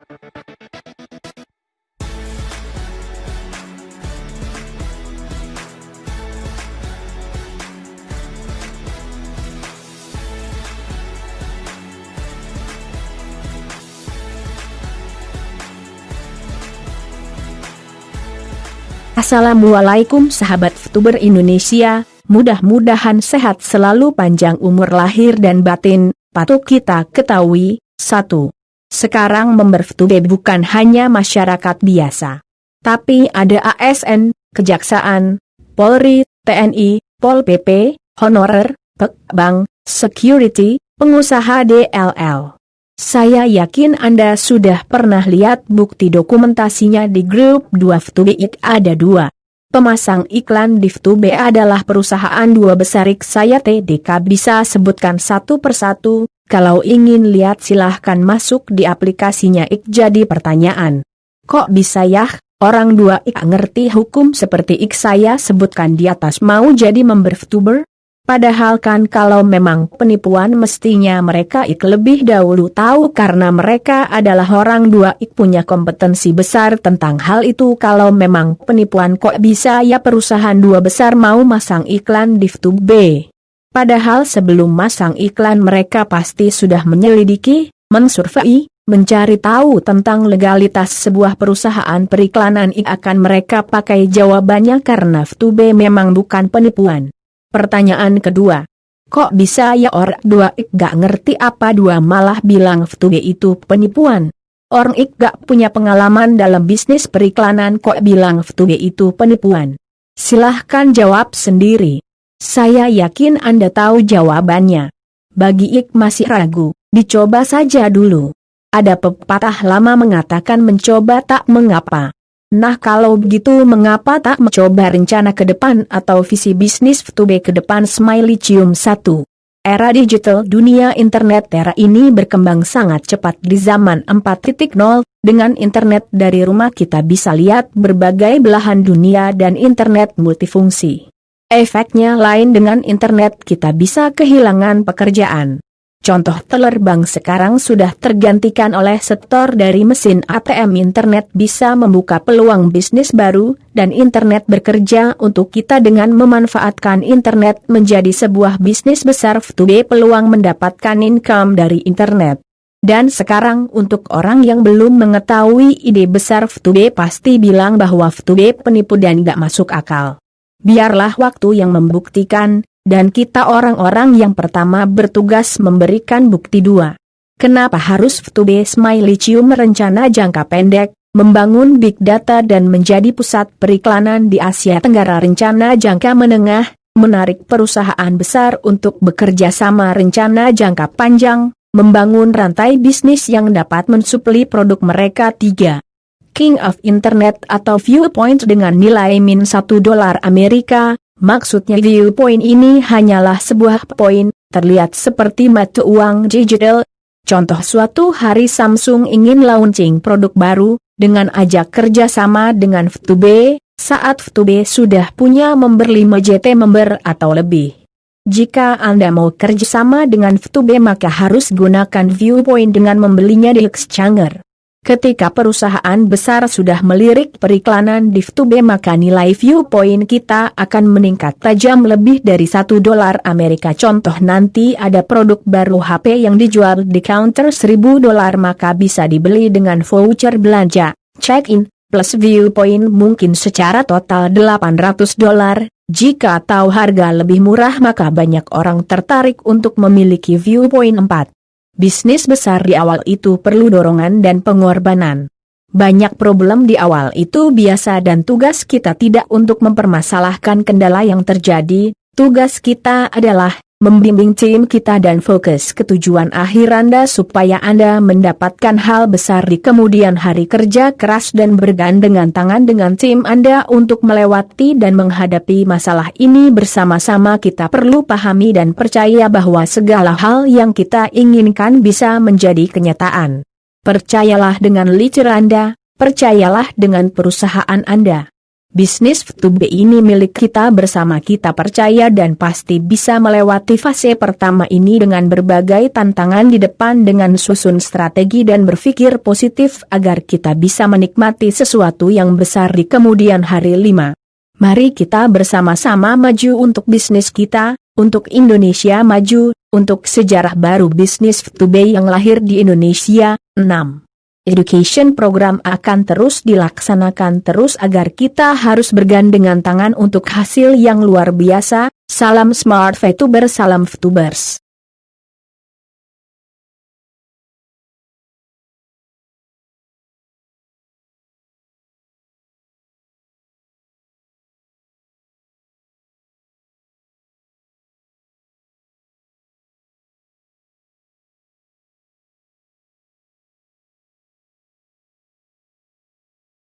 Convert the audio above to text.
Assalamualaikum sahabat VTuber Indonesia, mudah-mudahan sehat selalu, panjang umur lahir dan batin. Patut kita ketahui, 1. Sekarang member VTuber bukan hanya masyarakat biasa, tapi ada ASN, Kejaksaan, Polri, TNI, Pol PP, honorer, bank, security, pengusaha DLL. Saya yakin Anda sudah pernah lihat bukti dokumentasinya di grup 2 VTuber. Ada 2 pemasang iklan di VTuber adalah perusahaan 2 besar. Saya TDK bisa sebutkan satu persatu. Kalau ingin lihat silahkan masuk di aplikasinya. Jadi pertanyaan, kok bisa ya orang 2 ngerti hukum seperti saya sebutkan di atas mau jadi member VTuber? Padahal kan kalau memang penipuan mestinya mereka lebih dahulu tahu, karena mereka adalah orang 2 punya kompetensi besar tentang hal itu. Kalau memang penipuan, kok bisa ya perusahaan 2 besar mau masang iklan di VTuber? Padahal sebelum masang iklan mereka pasti sudah menyelidiki, mensurvei, mencari tahu tentang legalitas sebuah perusahaan periklanan. Akan mereka pakai jawabannya karena VTuber memang bukan penipuan. Pertanyaan kedua, kok bisa ya orang 2 gak ngerti apa 2 malah bilang VTuber itu penipuan? Orang gak punya pengalaman dalam bisnis periklanan kok bilang VTuber itu penipuan? Silahkan jawab sendiri. Saya yakin Anda tahu jawabannya. Bagi masih ragu, dicoba saja dulu. Ada pepatah lama mengatakan mencoba tak mengapa. Nah kalau begitu mengapa tak mencoba rencana ke depan atau visi bisnis VTuber ke depan? Smiley cium 1. Era digital, dunia internet era ini berkembang sangat cepat. Di zaman 4.0, dengan internet dari rumah kita bisa lihat berbagai belahan dunia dan internet multifungsi. Efeknya lain, dengan internet kita bisa kehilangan pekerjaan. Contoh, teller bank sekarang sudah tergantikan oleh setor dari mesin ATM. Internet bisa membuka peluang bisnis baru, dan internet bekerja untuk kita dengan memanfaatkan internet menjadi sebuah bisnis besar. VTuber peluang mendapatkan income dari internet. Dan sekarang untuk orang yang belum mengetahui ide besar VTuber pasti bilang bahwa VTuber penipu dan gak masuk akal. Biarlah waktu yang membuktikan. Dan kita orang-orang yang pertama bertugas memberikan bukti. 2. Kenapa harus VTuber? Smiley cium rencana jangka pendek, membangun big data dan menjadi pusat periklanan di Asia Tenggara. Rencana jangka menengah, menarik perusahaan besar untuk bekerja sama. Rencana jangka panjang, membangun rantai bisnis yang dapat mensuplai produk mereka. 3. King of Internet atau Viewpoint dengan nilai $1 Amerika. Maksudnya Viewpoint ini hanyalah sebuah poin, terlihat seperti mata uang digital. Contoh, suatu hari Samsung ingin launching produk baru, dengan ajak kerjasama dengan VTuber, saat VTuber sudah punya member 5 JT member atau lebih. Jika Anda mau kerjasama dengan VTuber maka harus gunakan Viewpoint dengan membelinya di Exchanger. Ketika perusahaan besar sudah melirik periklanan di VTuber maka nilai Viewpoint kita akan meningkat tajam lebih dari $1 Amerika. Contoh, nanti ada produk baru HP yang dijual di counter $1.000 maka bisa dibeli dengan voucher belanja, check-in, plus Viewpoint mungkin secara total $800. Jika tahu harga lebih murah maka banyak orang tertarik untuk memiliki Viewpoint. 4. Bisnis besar di awal itu perlu dorongan dan pengorbanan. Banyak problem di awal itu biasa dan tugas kita tidak untuk mempermasalahkan kendala yang terjadi. Tugas kita adalah membimbing tim kita dan fokus ke tujuan akhir Anda supaya Anda mendapatkan hal besar di kemudian hari. Kerja keras dan bergandengan tangan dengan tim Anda untuk melewati dan menghadapi masalah ini bersama-sama. Kita perlu pahami dan percaya bahwa segala hal yang kita inginkan bisa menjadi kenyataan. Percayalah dengan leader Anda, percayalah dengan perusahaan Anda. Bisnis VTuber ini milik kita bersama, kita percaya dan pasti bisa melewati fase pertama ini dengan berbagai tantangan di depan dengan susun strategi dan berpikir positif agar kita bisa menikmati sesuatu yang besar di kemudian hari. 5. Mari kita bersama-sama maju untuk bisnis kita, untuk Indonesia maju, untuk sejarah baru bisnis VTuber yang lahir di Indonesia. 6. Education program akan terus dilaksanakan terus agar kita harus bergandengan tangan untuk hasil yang luar biasa. Salam Smart VTuber, salam VTubers.